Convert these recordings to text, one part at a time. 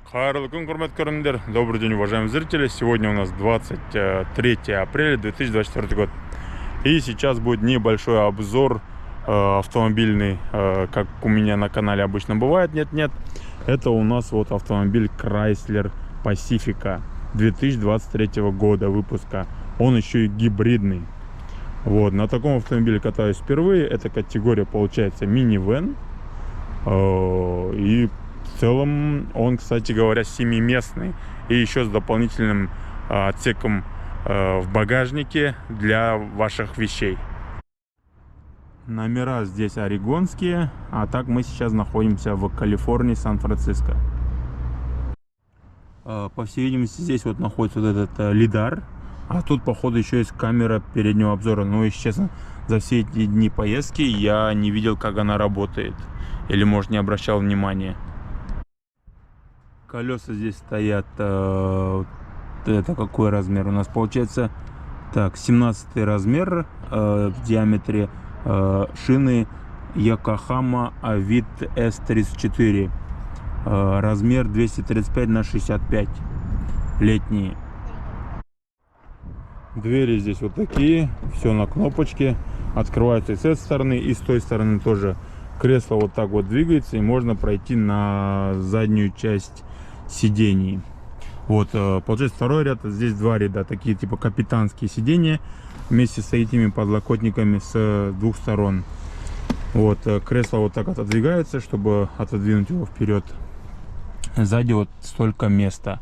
Хайрлы күн, құрметті көрермендер. Добрый день, уважаемые зрители. Сегодня у нас 23 апреля 2024 год. И сейчас будет небольшой обзор автомобильный, как у меня на канале обычно бывает. Нет. Это у нас вот автомобиль Chrysler Pacifica 2023 года выпуска. Он еще и гибридный. Вот, на таком автомобиле катаюсь впервые. Эта категория получается минивэн. И в целом он, кстати говоря, 7-местный. И еще с дополнительным отсеком в багажнике для ваших вещей. Номера здесь орегонские. А так мы сейчас находимся в Калифорнии, Сан-Франциско. По всей видимости, здесь вот находится вот этот лидар. А тут, походу, еще есть камера переднего обзора. Но, если честно, за все эти дни поездки я не видел, как она работает. Или, может, не обращал внимания. Колеса здесь стоят. Это какой размер? У нас получается так, 17 размер в диаметре. Шины Yokohama Avit S34. Размер 235 на 65. Летние. Двери здесь вот такие, все на кнопочке, открывается и с этой стороны, и с той стороны тоже. Кресло вот так вот двигается, и можно пройти на заднюю часть сидений. Вот, получается второй ряд, здесь два ряда, такие типа капитанские сидения, вместе с этими подлокотниками с двух сторон. Вот, кресло вот так отодвигается, чтобы отодвинуть его вперед. Сзади вот столько места.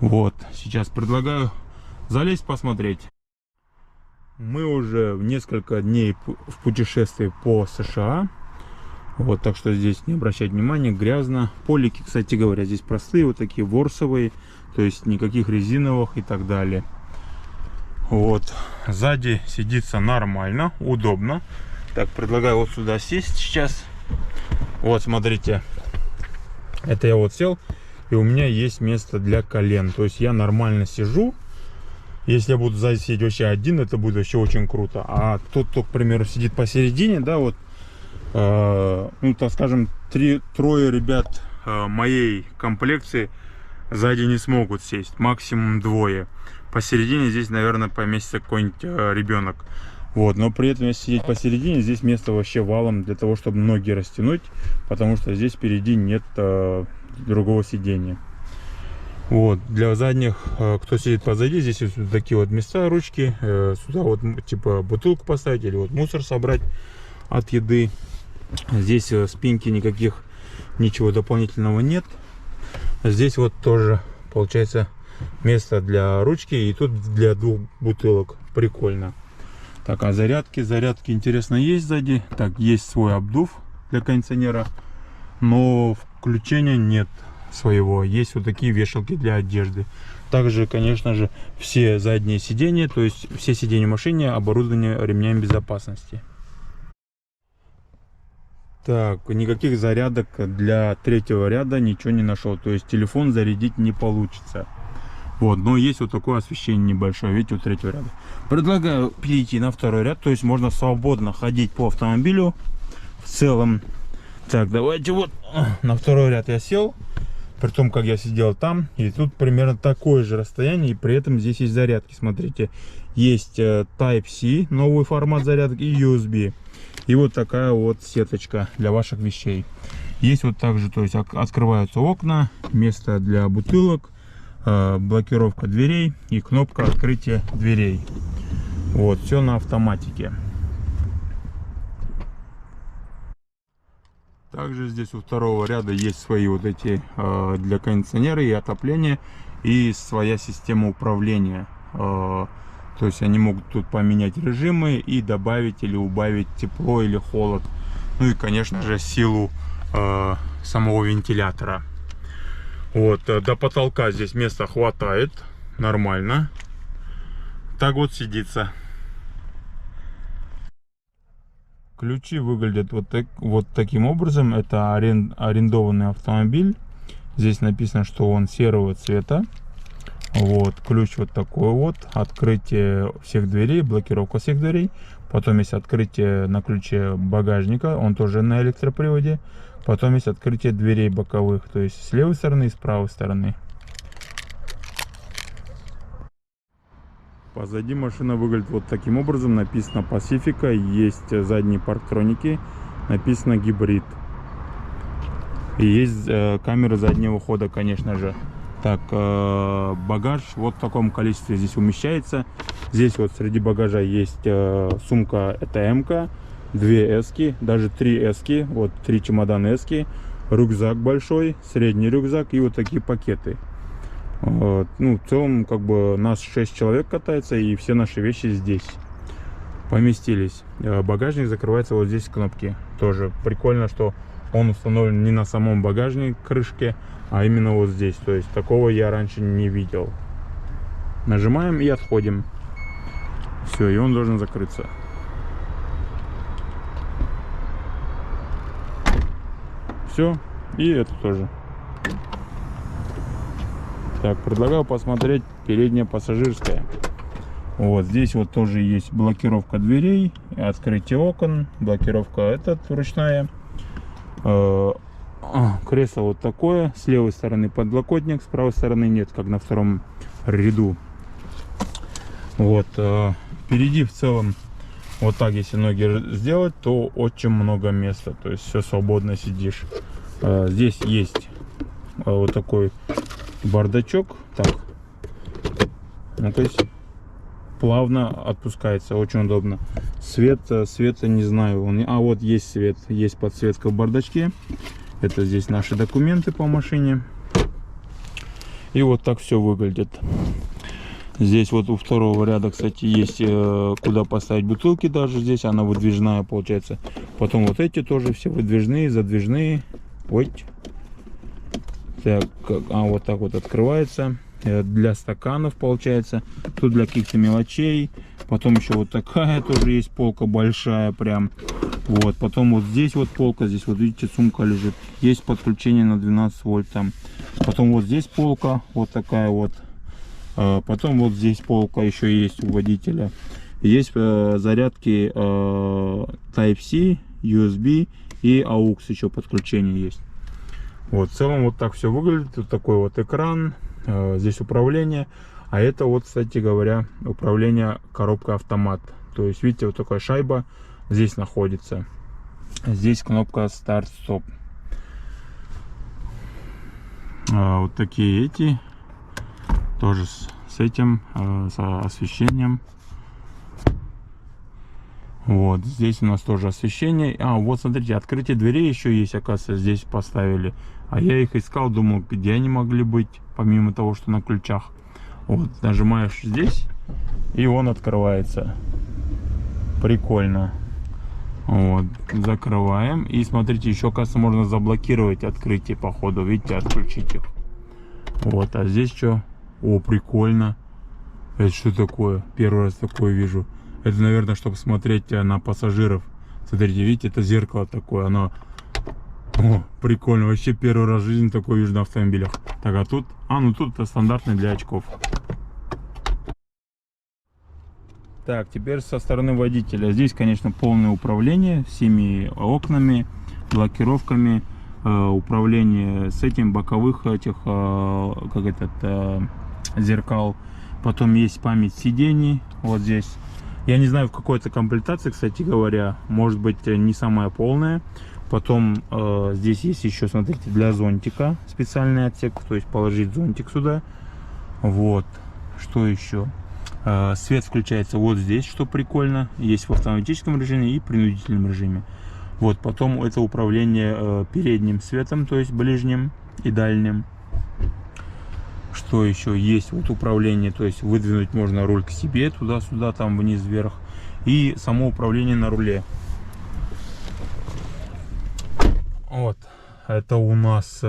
Вот, сейчас предлагаю залезть посмотреть. Мы уже в несколько дней в путешествии по США. Вот, так что здесь не обращать внимания, грязно. Полики, кстати говоря, здесь простые, вот такие ворсовые, то есть никаких резиновых и так далее. Вот, сзади сидится нормально, удобно. Так, предлагаю вот сюда сесть сейчас. Вот, смотрите, это я вот сел, и у меня есть место для колен, то есть я нормально сижу. Если я буду сзади сидеть вообще один, это будет вообще очень круто. А тот, кто, к примеру, сидит посередине, да, вот, ну, так скажем, трое ребят моей комплекции сзади не смогут сесть, максимум двое. Посередине здесь, наверное, поместится какой-нибудь ребенок. Вот, но при этом, если сидеть посередине, здесь место вообще валом для того, чтобы ноги растянуть, потому что здесь впереди нет другого сидения. Вот, для задних, кто сидит позади, здесь вот такие вот места, ручки, сюда вот типа бутылку поставить или вот мусор собрать от еды. Здесь спинки никаких, ничего дополнительного нет. Здесь вот тоже получается место для ручки, и тут для двух бутылок. Прикольно. Так, а зарядки интересно есть сзади. Так, есть свой обдув для кондиционера, но включения нет своего. Есть вот такие вешалки для одежды. Также, конечно же, все задние сиденья, то есть все сиденья машины оборудованы ремнями безопасности. Так, никаких зарядок для третьего ряда ничего не нашел. То есть телефон зарядить не получится. Вот, но есть вот такое освещение небольшое, видите, у третьего ряда. Предлагаю перейти на второй ряд, то есть можно свободно ходить по автомобилю в целом. Так, давайте вот на второй ряд я сел. При том, как я сидел там, и тут примерно такое же расстояние, и при этом здесь есть зарядки. Смотрите, есть Type-C, новый формат зарядки, и USB. И вот такая вот сеточка для ваших вещей. Есть вот также, то есть открываются окна, место для бутылок, блокировка дверей и кнопка открытия дверей. Вот, все на автоматике. Также здесь у второго ряда есть свои вот эти для кондиционера и отопления, и своя система управления. То есть они могут тут поменять режимы и добавить или убавить тепло или холод. Ну и, конечно же, силу самого вентилятора. Вот, до потолка здесь места хватает, нормально. Так вот сидится. Ключи выглядят вот таким образом. Это арендованный автомобиль. Здесь написано, что он серого цвета. Вот, ключ вот такой вот. Открытие всех дверей, блокировка всех дверей. Потом есть открытие на ключе багажника. Он тоже на электроприводе. Потом есть открытие дверей боковых, то есть с левой стороны и с правой стороны. Позади машина выглядит вот таким образом. Написано Pacifica, есть задние парктроники, написано гибрид. И есть камеры заднего хода, конечно же. Так, багаж вот в таком количестве здесь умещается. Здесь вот среди багажа есть сумка, это М-ка, 2 эски, даже 3 эски, вот 3 чемодана эски, рюкзак большой, средний рюкзак и вот такие пакеты. Ну, в целом, как бы нас 6 человек катается, и все наши вещи здесь поместились. Багажник закрывается вот здесь кнопки. Тоже прикольно, что он установлен не на самом багажнике крышке, а именно вот здесь. То есть такого я раньше не видел. Нажимаем и отходим. Все, и он должен закрыться. Все, и это тоже. Так, предлагаю посмотреть передняя пассажирская. Вот здесь вот тоже есть блокировка дверей, открытие окон, блокировка этот ручная. Кресло вот такое, с левой стороны подлокотник, с правой стороны нет, как на втором ряду. Вот впереди в целом вот так, если ноги сделать, то очень много места, то есть все свободно сидишь. Здесь есть вот такой бардачок, так, ну то есть плавно отпускается, очень удобно. Света не знаю, вот есть свет, есть подсветка в бардачке. Это здесь наши документы по машине. И вот так все выглядит. Здесь вот у второго ряда, кстати, есть куда поставить бутылки, даже здесь она выдвижная получается. Потом вот эти тоже все выдвижные, задвижные. Ой. Так, вот так вот открывается. Для стаканов получается. Тут для каких-то мелочей. Потом еще вот такая тоже есть полка большая прям. Вот, потом вот здесь вот полка, здесь вот видите сумка лежит. Есть подключение на 12 вольт там. Потом вот здесь полка, вот такая вот. Потом вот здесь полка еще есть у водителя. Есть зарядки Type-C, USB и AUX еще подключение есть. Вот, в целом вот так все выглядит. Вот такой вот экран. Здесь управление. А это вот, кстати говоря, управление коробкой автомат. То есть, видите, вот такая шайба здесь находится. Здесь кнопка старт-стоп. Вот такие эти. Тоже с этим, с освещением. Вот, здесь у нас тоже освещение. Вот, смотрите, открытие дверей еще есть, оказывается, здесь поставили. А я их искал, думал, где они могли быть, помимо того, что на ключах. Вот, нажимаешь здесь, и он открывается. Прикольно. Вот, закрываем. И смотрите, еще, кажется, можно заблокировать открытие по ходу. Видите, отключить их. Вот, а здесь что? О, прикольно. Это что такое? Первый раз такое вижу. Это, наверное, чтобы смотреть на пассажиров. Смотрите, видите, это зеркало такое. Оно... О, прикольно. Вообще первый раз в жизни такое вижу на автомобилях. Так, а тут... ну тут это стандартный для очков. Так, теперь со стороны водителя. Здесь, конечно, полное управление всеми окнами, блокировками, управление с этим боковых этих, зеркал. Потом есть память сидений вот здесь. Я не знаю, в какой это комплектации, кстати говоря, может быть не самая полная. Потом здесь есть еще, смотрите, для зонтика специальный отсек, то есть положить зонтик сюда. Вот, что еще? Свет включается вот здесь, что прикольно. Есть в автоматическом режиме и принудительном режиме. Вот, потом это управление передним светом, то есть ближним и дальним. Что еще есть? Вот управление, то есть выдвинуть можно руль к себе, туда-сюда, там вниз, вверх. И само управление на руле. Вот, это у нас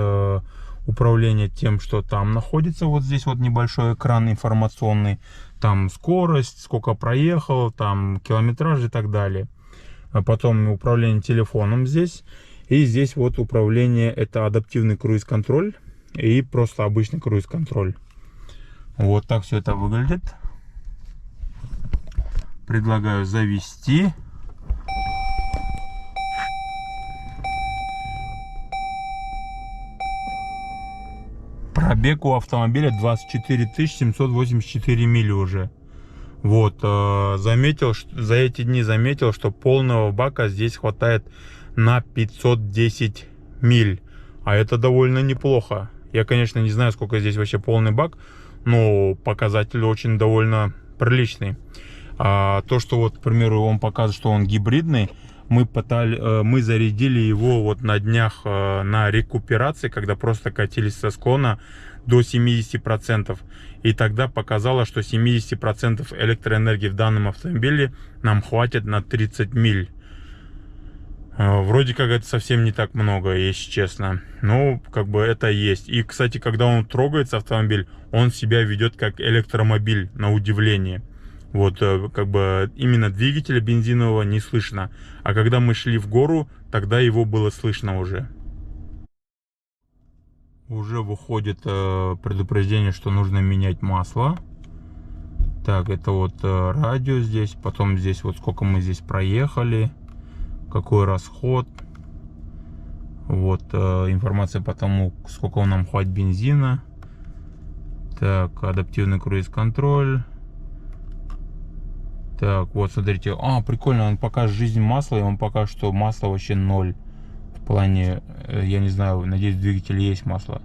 управление тем, что там находится. Вот здесь вот небольшой экран информационный. Там скорость, сколько проехал, там километраж и так далее. А потом управление телефоном здесь. И здесь вот управление, это адаптивный круиз-контроль. И просто обычный круиз-контроль. Вот так все это выглядит. Предлагаю завести. Пробег у автомобиля 24 784 мили уже. Вот, заметил, за эти дни заметил, что полного бака здесь хватает на 510 миль. А это довольно неплохо. Я, конечно, не знаю, сколько здесь вообще полный бак, но показатель очень довольно приличный. А то, что вот, к примеру, он показывает, что он гибридный, мы зарядили его вот на днях на рекуперации, когда просто катились со склона до 70%. И тогда показало, что 70% электроэнергии в данном автомобиле нам хватит на 30 миль. Вроде как это совсем не так много, если честно. Но как бы это есть. И, кстати, когда он трогается, автомобиль, он себя ведет как электромобиль, на удивление. Вот, как бы именно двигателя бензинового не слышно. А когда мы шли в гору, тогда его было слышно уже. Уже выходит предупреждение, что нужно менять масло. Так, это вот радио здесь. Потом здесь вот сколько мы здесь проехали. Какой расход. Вот информация по тому, сколько нам хватит бензина. Так, адаптивный круиз-контроль. Так, вот смотрите. Прикольно, он покажет жизнь масла, и он покажет, что масло вообще 0. В плане, я не знаю, надеюсь, в двигателе есть масло.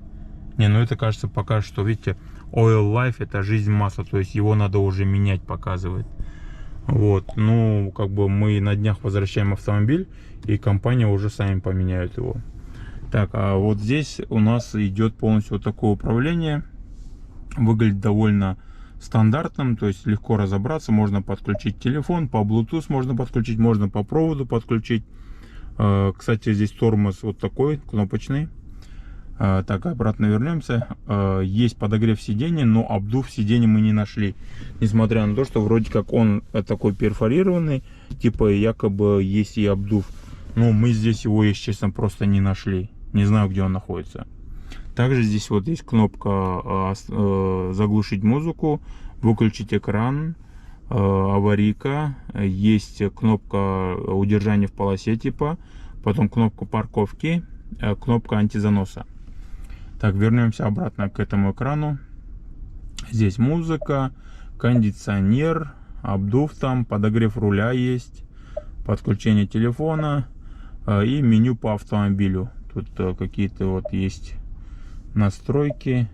Не, ну это, кажется, покажет, что, видите, Oil Life — это жизнь масла, то есть его надо уже менять, показывает. Вот, ну, как бы мы на днях возвращаем автомобиль, и компания уже сами поменяет его. Так, а вот здесь у нас идет полностью вот такое управление. Выглядит довольно стандартным, то есть легко разобраться. Можно подключить телефон, по Bluetooth можно подключить, можно по проводу подключить. Кстати, здесь тормоз вот такой, кнопочный. Так, обратно вернемся. Есть подогрев сидения, но обдув сидения мы не нашли. Несмотря на то, что вроде как он такой перфорированный, типа якобы есть и обдув. Но мы здесь его, если честно, просто не нашли. Не знаю, где он находится. Также здесь вот есть кнопка заглушить музыку, выключить экран, аварийка. Есть кнопка удержания в полосе типа. Потом кнопка парковки, кнопка антизаноса. Так, вернемся обратно к этому экрану. Здесь музыка, кондиционер, обдув там, подогрев руля есть, подключение телефона и меню по автомобилю. Тут какие-то вот есть настройки,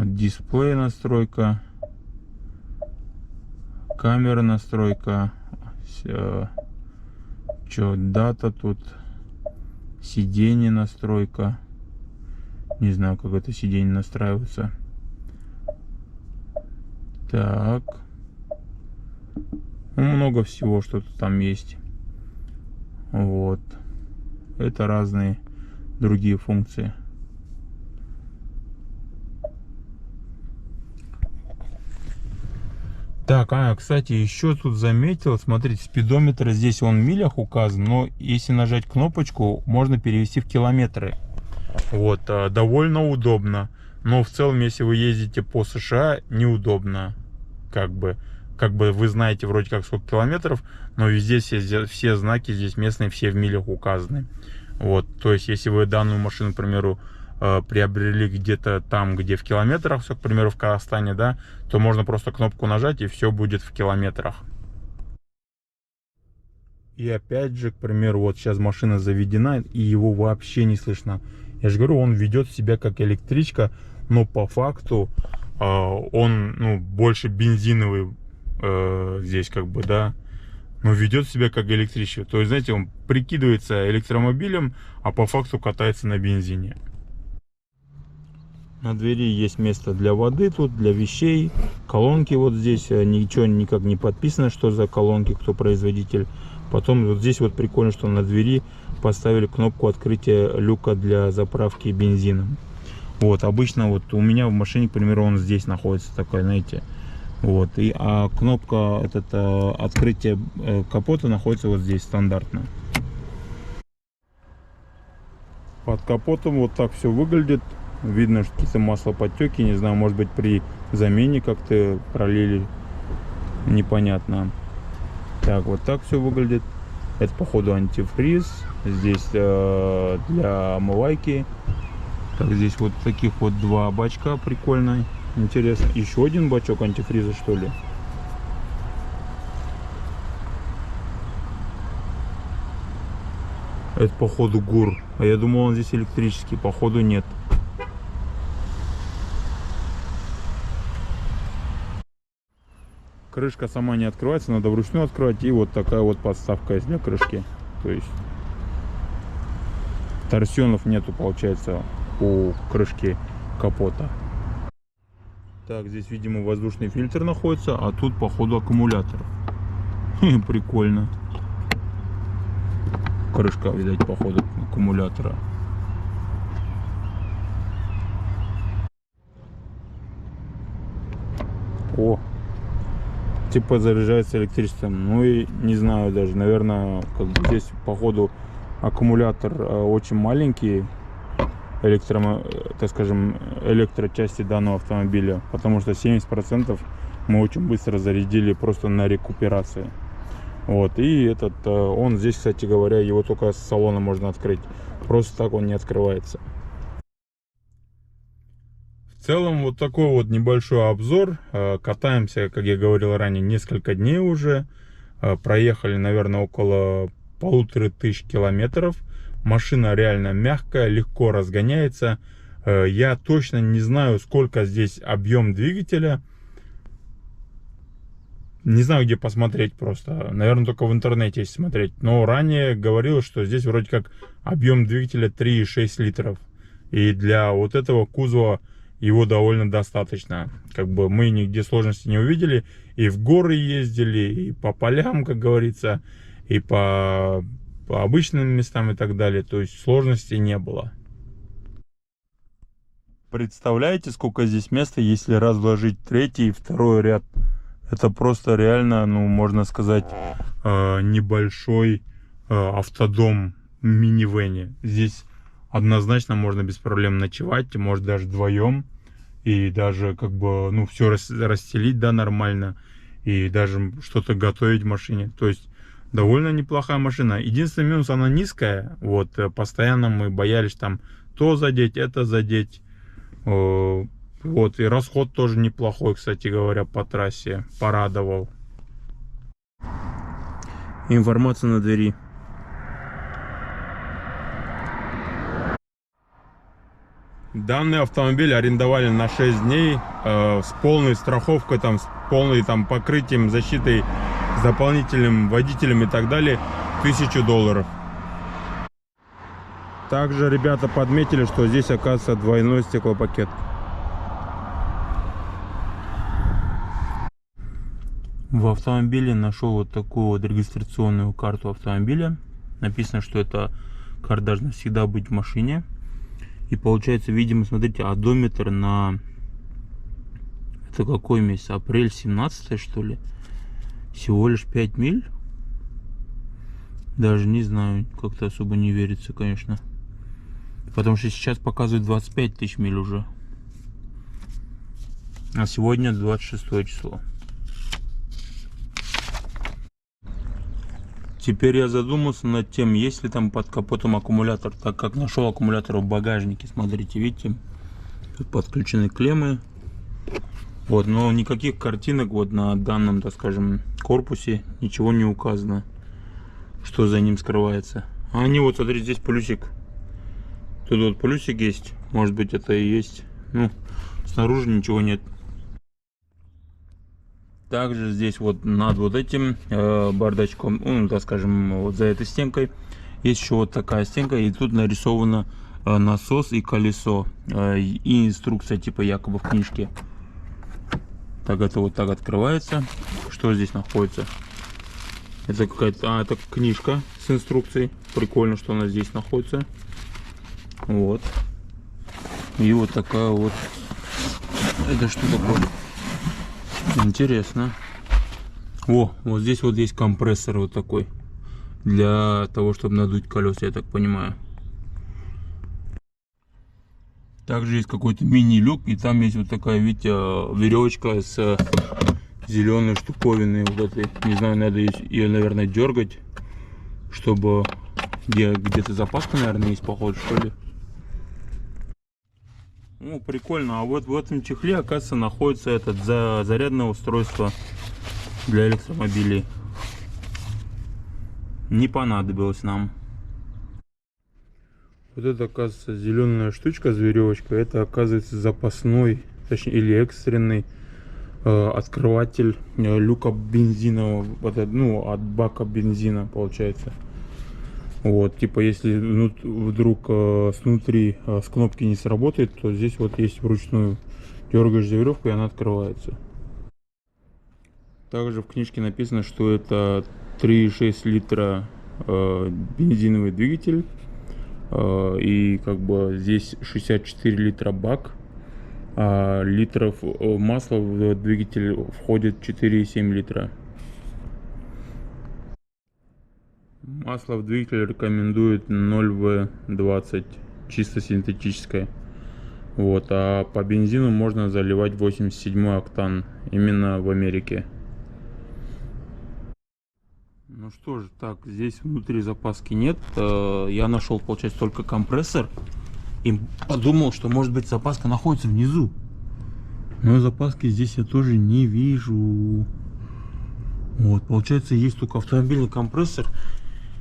дисплей настройка, камера настройка, дата тут. Сиденье настройка. Не знаю, как это сиденье настраивается. Так. Много всего, что-то там есть. Вот. Это разные другие функции. Так, кстати, еще тут заметил, смотрите, спидометр здесь он в милях указан, но если нажать кнопочку, можно перевести в километры. Вот, довольно удобно. Но в целом, если вы ездите по США, неудобно. Как бы вы знаете вроде как сколько километров, но везде все знаки здесь местные, все в милях указаны. Вот, то есть, если вы данную машину, к примеру, приобрели где-то там, где в километрах, все, к примеру, в Казахстане, да, то можно просто кнопку нажать, и все будет в километрах. И опять же, к примеру, вот сейчас машина заведена, и его вообще не слышно. Я же говорю, он ведет себя как электричка, но по факту он, больше бензиновый здесь, как бы, да, но ведет себя как электричка. То есть, знаете, он прикидывается электромобилем, а по факту катается на бензине. На двери есть место для воды, тут для вещей. Колонки вот здесь, ничего никак не подписано, что за колонки, кто производитель. Потом вот здесь вот прикольно, что на двери поставили кнопку открытия люка для заправки бензином. Вот, обычно вот у меня в машине, к примеру, он здесь находится такой, знаете. Вот, а кнопка открытия капота находится вот здесь, стандартно. Под капотом вот так все выглядит. Видно, что какие-то маслоподтеки, не знаю, может быть при замене как-то пролили, непонятно. Так, вот так все выглядит. Это походу антифриз. Здесь для омывайки. Так, здесь вот таких вот два бачка, прикольно. Интересно. Еще один бачок антифриза, что ли? Это походу ГУР. А я думал, он здесь электрический. Походу нет. Крышка сама не открывается, надо вручную открывать. И вот такая вот подставка есть для крышки. То есть торсионов нету, получается, у крышки капота. Так, здесь, видимо, воздушный фильтр находится, а тут, походу, аккумулятор. Прикольно. Крышка, видать, походу, аккумулятора. О! Типа заряжается электричеством. Ну и не знаю даже, наверное, как бы здесь походу аккумулятор очень маленький, так скажем, электрочасти данного автомобиля, потому что 70% мы очень быстро зарядили просто на рекуперации. Вот, и этот, он здесь, кстати говоря, его только с салона можно открыть, просто так он не открывается. В целом вот такой вот небольшой обзор. Катаемся, как я говорил ранее, несколько дней уже. Проехали, наверное, около 1500 километров. Машина реально мягкая, легко разгоняется. Я точно не знаю, сколько здесь объем двигателя. Не знаю, где посмотреть просто. Наверное, только в интернете если смотреть. Но ранее говорилось, что здесь вроде как объем двигателя 3,6 литров. И для вот этого кузова его довольно достаточно. Как бы мы нигде сложности не увидели. И в горы ездили, и по полям, как говорится, и по обычным местам и так далее. То есть сложностей не было. Представляете, сколько здесь места, если разложить третий и второй ряд? Это просто реально, ну, можно сказать, небольшой автодом в минивэне. Здесь однозначно можно без проблем ночевать, может даже вдвоем. И даже как бы, ну, все расстелить, да, нормально. И даже что-то готовить в машине. То есть довольно неплохая машина. Единственный минус, она низкая. Вот, постоянно мы боялись там то задеть, это задеть. Вот, и расход тоже неплохой, кстати говоря, по трассе. Порадовал. Информация на двери. Данный автомобиль арендовали на 6 дней с полной страховкой, там, с полным там, покрытием, защитой, с дополнительным водителем и так далее. $1000. Также ребята подметили, что здесь оказывается двойной стеклопакет. В автомобиле нашел вот такую вот регистрационную карту автомобиля. Написано, что эта карта должна всегда быть в машине. И получается, видимо, смотрите, одометр на... Это какой месяц? Апрель 17, что ли? Всего лишь 5 миль? Даже не знаю, как-то особо не верится, конечно. Потому что сейчас показывает 25 тысяч миль уже. А сегодня 26 число. Теперь я задумался над тем, есть ли там под капотом аккумулятор, так как нашел аккумулятор в багажнике. Смотрите, видите, тут подключены клеммы. Вот, но никаких картинок вот на данном, так скажем, корпусе ничего не указано, что за ним скрывается. А они вот, смотрите, здесь плюсик. Тут вот плюсик есть, может быть это и есть. Ну, снаружи ничего нет. Также здесь вот над вот этим бардачком, ну, так скажем, вот за этой стенкой, есть еще вот такая стенка, и тут нарисовано насос и колесо, и инструкция типа якобы в книжке. Так, это вот так открывается. Что здесь находится? Это какая-то, это книжка с инструкцией. Прикольно, что она здесь находится. Вот. И вот такая вот. Это что такое? Интересно. О, вот здесь вот есть компрессор вот такой. Для того, чтобы надуть колеса, я так понимаю. Также есть какой-то мини-люк. И там есть вот такая, видите, веревочка с зеленой штуковиной. Вот этой. Не знаю, надо ее, наверное, дергать. чтобы где-то запаска, наверное, есть, походу, что ли. Ну, прикольно. А вот в этом чехле, оказывается, находится этот зарядное устройство для электромобилей. Не понадобилось нам. Вот это, оказывается, зеленая штучка с веревочкой. Это, оказывается, запасной, точнее, или экстренный открыватель люка бензинового, вот, ну, от бака бензина, получается. Вот, типа, если вдруг снутри с кнопки не сработает, то здесь вот есть вручную. Дергаешь за веревку, и она открывается. Также в книжке написано, что это 3,6 литра бензиновый двигатель. И как бы здесь 64 литра бак. А литров масла в двигатель входит 4,7 литра. Масло в двигатель рекомендует 0В20, чисто синтетическое. Вот, а по бензину можно заливать 87 октан, именно в Америке. Ну что же, так, здесь внутри запаски нет. Я нашел, получается, только компрессор. И подумал, что, может быть, запаска находится внизу. Но запаски здесь я тоже не вижу. Вот, получается, есть только автомобильный компрессор.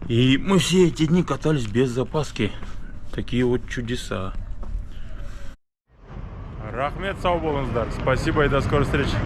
И мы все эти дни катались без запаски. Такие вот чудеса. Рахмет, сау болыңыздар. Спасибо и до скорой встречи.